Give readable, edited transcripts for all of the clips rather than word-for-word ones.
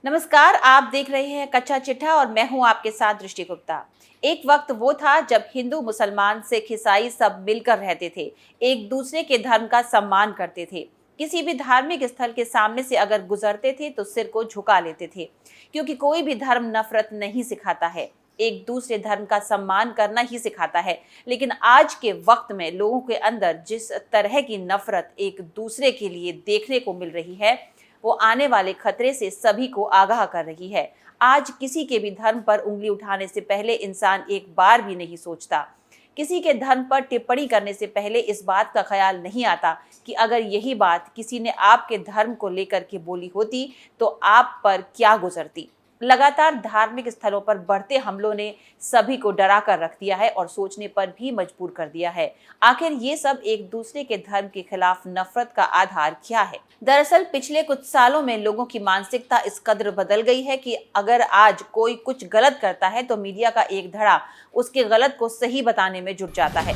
नमस्कार, आप देख रहे हैं कच्चा चिट्ठा और मैं हूं आपके साथ दृष्टि गुप्ता। एक वक्त वो था जब हिंदू, मुसलमान, सिख, ईसाई सब मिलकर रहते थे, एक दूसरे के धर्म का सम्मान करते थे। किसी भी धार्मिक स्थल के सामने से अगर गुजरते थे तो सिर को झुका लेते थे, क्योंकि कोई भी धर्म नफरत नहीं सिखाता है, एक दूसरे धर्म का सम्मान करना ही सिखाता है। लेकिन आज के वक्त में लोगों के अंदर जिस तरह की नफरत एक दूसरे के लिए देखने को मिल रही है, वो आने वाले खतरे से सभी को आगाह कर रही है। आज किसी के भी धर्म पर उंगली उठाने से पहले इंसान एक बार भी नहीं सोचता। किसी के धर्म पर टिप्पणी करने से पहले इस बात का ख्याल नहीं आता कि अगर यही बात किसी ने आपके धर्म को लेकर के बोली होती तो आप पर क्या गुजरती। लगातार धार्मिक स्थलों पर बढ़ते हमलों ने सभी को डरा कर रख दिया है और सोचने पर भी मजबूर कर दिया है। आखिर ये सब एक दूसरे के धर्म के खिलाफ नफरत का आधार क्या है? दरअसल पिछले कुछ सालों में लोगों की मानसिकता इस कदर बदल गई है कि अगर आज कोई कुछ गलत करता है तो मीडिया का एक धड़ा उसके गलत को सही बताने में जुट जाता है।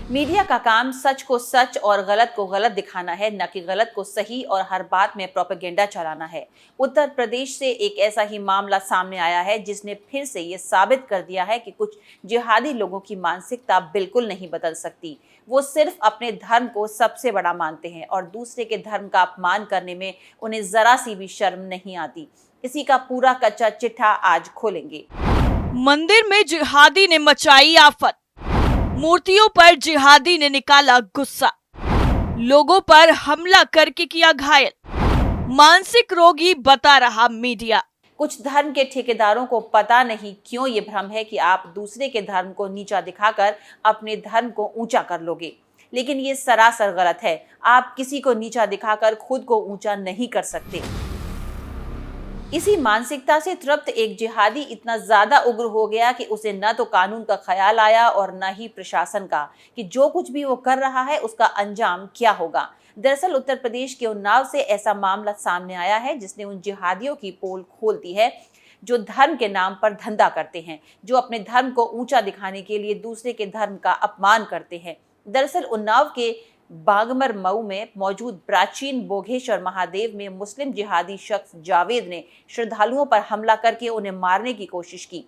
मीडिया का काम सच को सच और गलत को गलत दिखाना है, न कि गलत को सही और हर बात में प्रोपेगेंडा चलाना है। उत्तर प्रदेश से एक ऐसा ही मामला सामने आया है जिसने फिर से ये साबित कर दिया है कि कुछ जिहादी लोगों की मानसिकता बिल्कुल नहीं बदल सकती। वो सिर्फ अपने धर्म को सबसे बड़ा मानते हैं और दूसरे के धर्म का अपमान करने में उन्हें जरा सी भी शर्म नहीं आती। इसी का पूरा कच्चा चिट्ठा आज खोलेंगे। मंदिर में जिहादी ने मचाई आफत, मूर्तियों पर जिहादी ने निकाला गुस्सा, लोगों पर हमला करके किया घायल, मानसिक रोगी बता रहा मीडिया। कुछ धर्म के ठेकेदारों को पता नहीं क्यों ये भ्रम है कि आप दूसरे के धर्म को नीचा दिखाकर अपने धर्म को ऊंचा कर लोगे, लेकिन ये सरासर गलत है। आप किसी को नीचा दिखाकर खुद को ऊंचा नहीं कर सकते। इसी मानसिकता से तृप्त एक जिहादी इतना ज्यादा उग्र हो गया कि उसे न तो कानून का ख्याल आया और न ही प्रशासन का कि जो कुछ भी वो कर रहा है उसका अंजाम क्या होगा। दरअसल उत्तर प्रदेश के उन्नाव से ऐसा मामला सामने आया है जिसने उन जिहादियों की पोल खोल दी है जो धर्म के नाम पर धंधा करते हैं, जो अपने धर्म को ऊंचा दिखाने के लिए दूसरे के धर्म का अपमान करते हैं। दरअसल उन्नाव के बागमर मऊ में मौजूद प्राचीन बोघेश्वर महादेव में मुस्लिम जिहादी शख्स जावेद ने श्रद्धालुओं पर हमला करके उन्हें मारने की कोशिश की।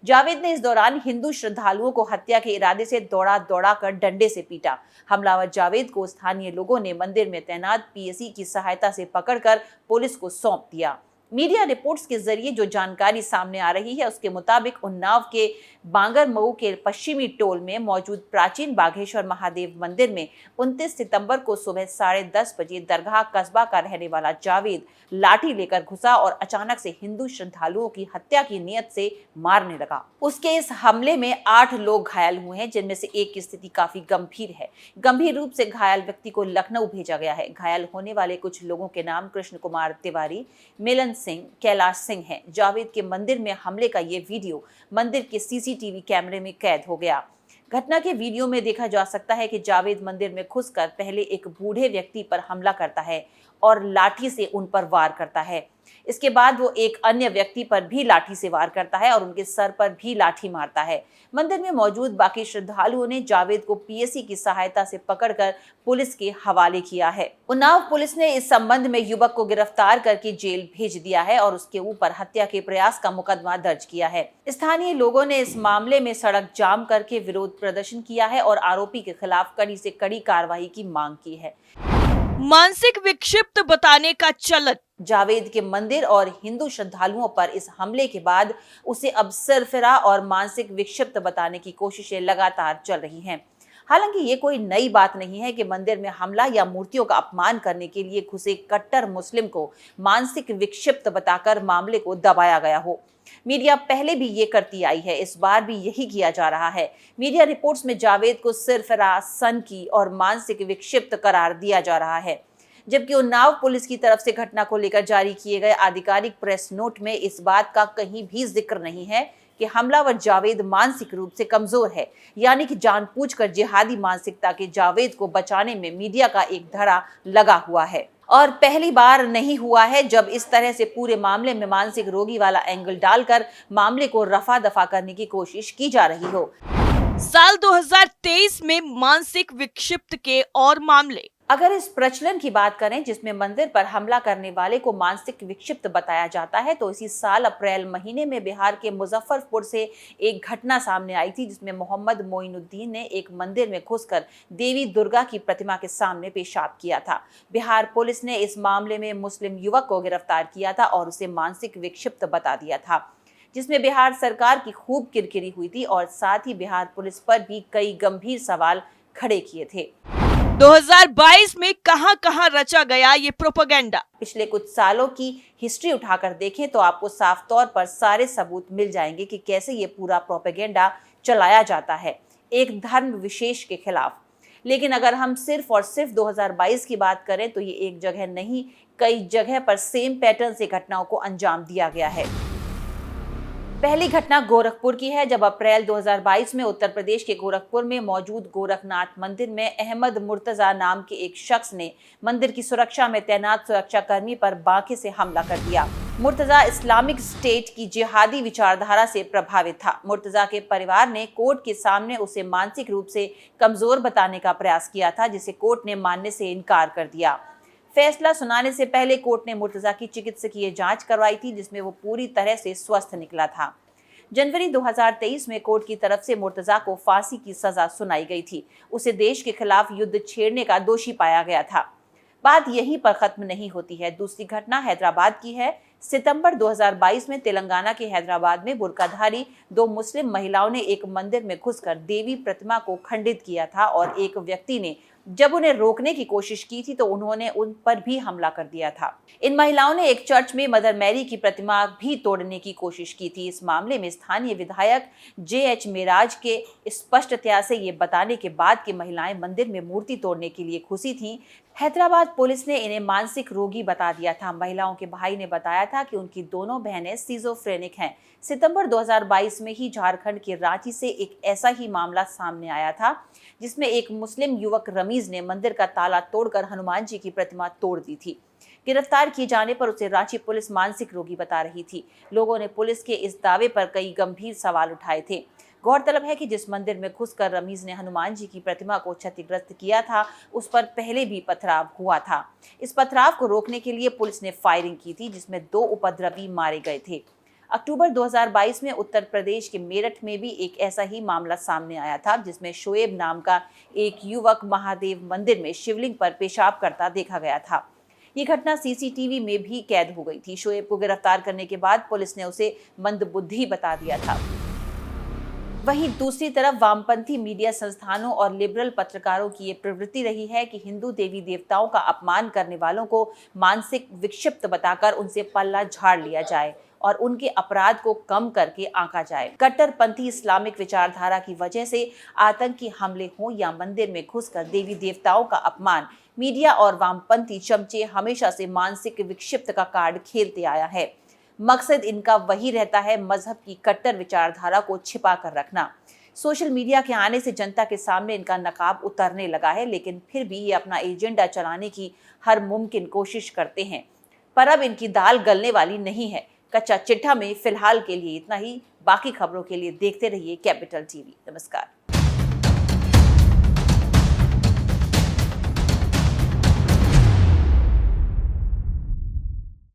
जावेद ने इस दौरान हिंदू श्रद्धालुओं को हत्या के इरादे से दौड़ा दौड़ा कर डंडे से पीटा। हमलावर जावेद को स्थानीय लोगों ने मंदिर में तैनात पीएसी की सहायता से पकड़कर पुलिस को सौंप दिया। मीडिया रिपोर्ट्स के जरिए जो जानकारी सामने आ रही है उसके मुताबिक उन्नाव के बांगरमऊ के पश्चिमी टोल में मौजूद प्राचीन बाघेश्वर महादेव मंदिर में 29 सितंबर को सुबह 10:30 बजे दरगाह कस्बा का रहने वाला जावेद लाठी लेकर घुसा और अचानक से हिंदू श्रद्धालुओं की हत्या की नियत से मारने लगा। उसके इस हमले में 8 लोग घायल हुए हैं, जिनमें से एक की स्थिति काफी गंभीर है। गंभीर रूप से घायल व्यक्ति को लखनऊ भेजा गया है। घायल होने वाले कुछ लोगों के नाम कृष्ण कुमार तिवारी, मिलन सिंह, कैलाश सिंह है। जावेद के मंदिर में हमले का ये वीडियो मंदिर के सीसीटीवी कैमरे में कैद हो गया। घटना के वीडियो में देखा जा सकता है कि जावेद मंदिर में घुसकर पहले एक बूढ़े व्यक्ति पर हमला करता है और लाठी से उन पर वार करता है। इसके बाद वो एक अन्य व्यक्ति पर भी लाठी से वार करता है और उनके सर पर भी लाठी मारता है। मंदिर में मौजूद बाकी श्रद्धालुओं ने जावेद को पीएसी की सहायता से पकड़कर पुलिस के हवाले किया है। उन्नाव पुलिस ने इस संबंध में युवक को गिरफ्तार करके जेल भेज दिया है और उसके ऊपर हत्या के प्रयास का मुकदमा दर्ज किया है। स्थानीय लोगों ने इस मामले में सड़क जाम करके विरोध प्रदर्शन किया है और आरोपी के खिलाफ कड़ी से कड़ी कार्रवाई की मांग की है। मानसिक विक्षिप्त बताने का चलन। जावेद के मंदिर और हिंदू श्रद्धालुओं पर इस हमले के बाद उसे अब सरफिरा और मानसिक विक्षिप्त बताने की कोशिशें लगातार चल रही हैं। हालांकि ये कोई नई बात नहीं है कि मंदिर में हमला या मूर्तियों का अपमान करने के लिए घुसे कट्टर मुस्लिम को मानसिक विक्षिप्त बताकर मामले को दबाया गया हो। मीडिया पहले भी ये करती आई है, इस बार भी यही किया जा रहा है। मीडिया रिपोर्ट्स में जावेद को सिरफिरा, सनकी और मानसिक विक्षिप्त करार दिया जा रहा है, जबकि उन्नाव पुलिस की तरफ से घटना को लेकर जारी किए गए आधिकारिक प्रेस नोट में इस बात का कहीं भी जिक्र नहीं है कि हमलावर जावेद मानसिक रूप से कमजोर है, यानी कि जानबूझकर जिहादी मानसिकता के जावेद को बचाने में मीडिया का एक धड़ा लगा हुआ है। और पहली बार नहीं हुआ है जब इस तरह से पूरे मामले में मानसिक रोगी वाला एंगल डालकर मामले को रफा दफा करने की कोशिश की जा रही हो। साल 2023 में मानसिक विक्षिप्त के और मामले। अगर इस प्रचलन की बात करें जिसमें मंदिर पर हमला करने वाले को मानसिक विक्षिप्त बताया जाता है, तो इसी साल अप्रैल महीने में बिहार के मुजफ्फरपुर से एक घटना सामने आई थी जिसमें मोहम्मद मोइनुद्दीन ने एक मंदिर में घुसकर देवी दुर्गा की प्रतिमा के सामने पेशाब किया था। बिहार पुलिस ने इस मामले में मुस्लिम युवक को गिरफ्तार किया था और उसे मानसिक विक्षिप्त बता दिया था, जिसमें बिहार सरकार की खूब किरकिरी हुई थी और साथ ही बिहार पुलिस पर भी कई गंभीर सवाल खड़े किए थे। 2022 में कहां-कहां रचा गया ये प्रोपेगेंडा। पिछले कुछ सालों की हिस्ट्री उठाकर देखें तो आपको साफ तौर पर सारे सबूत मिल जाएंगे कि कैसे ये पूरा प्रोपेगेंडा चलाया जाता है एक धर्म विशेष के खिलाफ। लेकिन अगर हम सिर्फ और सिर्फ 2022 की बात करें तो ये एक जगह नहीं, कई जगह पर सेम पैटर्न से घटनाओं को अंजाम दिया गया है। पहली घटना गोरखपुर की है, जब अप्रैल 2022 में उत्तर प्रदेश के गोरखपुर में मौजूद गोरखनाथ मंदिर में अहमद मुर्तजा नाम के एक शख्स ने मंदिर की सुरक्षा में तैनात सुरक्षाकर्मी पर बांके से हमला कर दिया। मुर्तजा इस्लामिक स्टेट की जिहादी विचारधारा से प्रभावित था। मुर्तजा के परिवार ने कोर्ट के सामने उसे मानसिक रूप से कमजोर बताने का प्रयास किया था, जिसे कोर्ट ने मानने से इनकार कर दिया। फैसला सुनाने से पहले कोर्ट ने मुर्तजा की चिकित्सकीय जांच करवाई थी, जिसमें वो पूरी तरह से स्वस्थ निकला था। जनवरी 2023 में कोर्ट की तरफ से मुर्तजा को फांसी की सजा सुनाई गई थी। उसे देश के खिलाफ युद्ध छेड़ने का दोषी पाया गया था। बात यहीं पर खत्म नहीं होती है। दूसरी घटना हैदराबाद की है। सितंबर 2022 में तेलंगाना के हैदराबाद में बुर्काधारी 2 मुस्लिम महिलाओं ने एक मंदिर में घुसकर देवी प्रतिमा को खंडित किया था और एक व्यक्ति ने जब उन्हें रोकने की कोशिश की थी तो उन्होंने उन पर भी हमला कर दिया था। इन महिलाओं ने एक चर्च में मदर मैरी की प्रतिमा भी तोड़ने की कोशिश की थी। इस मामले में स्थानीय विधायक JH मेराज के स्पष्टतया से ये बताने के बाद कि महिलाएं मंदिर में मूर्ति तोड़ने के लिए घुसी थीं, हैदराबाद पुलिस ने इन्हें मानसिक रोगी बता दिया था। महिलाओं के भाई ने बताया था कि उनकी दोनों बहनें सिजोफ्रेनिक हैं। सितंबर 2022 में ही झारखंड के रांची से एक ऐसा ही मामला सामने आया था, जिसमें एक मुस्लिम युवक रमीज ने मंदिर का ताला तोड़कर हनुमान जी की प्रतिमा तोड़ दी थी। गिरफ्तार किए जाने पर उसे रांची पुलिस मानसिक रोगी बता रही थी। लोगों ने पुलिस के इस दावे पर कई गंभीर सवाल उठाए थे। गौरतलब है कि जिस मंदिर में घुसकर रमीज ने हनुमान जी की प्रतिमा को क्षतिग्रस्त किया था, उस पर पहले भी पथराव हुआ था। इस पथराव को रोकने के लिए पुलिस ने फायरिंग की थी, जिसमें 2 उपद्रवी मारे गए थे। अक्टूबर 2022 में उत्तर प्रदेश के मेरठ में भी एक ऐसा ही मामला सामने आया था, जिसमें शोएब नाम का एक युवक महादेव मंदिर में शिवलिंग पर पेशाब करता देखा गया था। ये घटना CCTV में भी कैद हो गई थी। शोएब को गिरफ्तार करने के बाद पुलिस ने उसे मंदबुद्धि बता दिया था। वहीं दूसरी तरफ वामपंथी मीडिया संस्थानों और लिबरल पत्रकारों की ये प्रवृत्ति रही है कि हिंदू देवी देवताओं का अपमान करने वालों को मानसिक विक्षिप्त बताकर उनसे पल्ला झाड़ लिया जाए और उनके अपराध को कम करके आंका जाए। कट्टरपंथी इस्लामिक विचारधारा की वजह से आतंकी हमले हों या मंदिर में घुसकर देवी देवताओं का अपमान, मीडिया और वामपंथी चमचे हमेशा से मानसिक विक्षिप्त का कार्ड खेलते आया है। मकसद इनका वही रहता है, मजहब की कट्टर विचारधारा को छिपा कर रखना। सोशल मीडिया के आने से जनता के सामने इनका नकाब उतरने लगा है, लेकिन फिर भी ये अपना एजेंडा चलाने की हर मुमकिन कोशिश करते हैं। पर अब इनकी दाल गलने वाली नहीं है। कच्चा चिट्ठा में फिलहाल के लिए इतना ही। बाकी खबरों के लिए देखते रहिए कैपिटल TV। नमस्कार।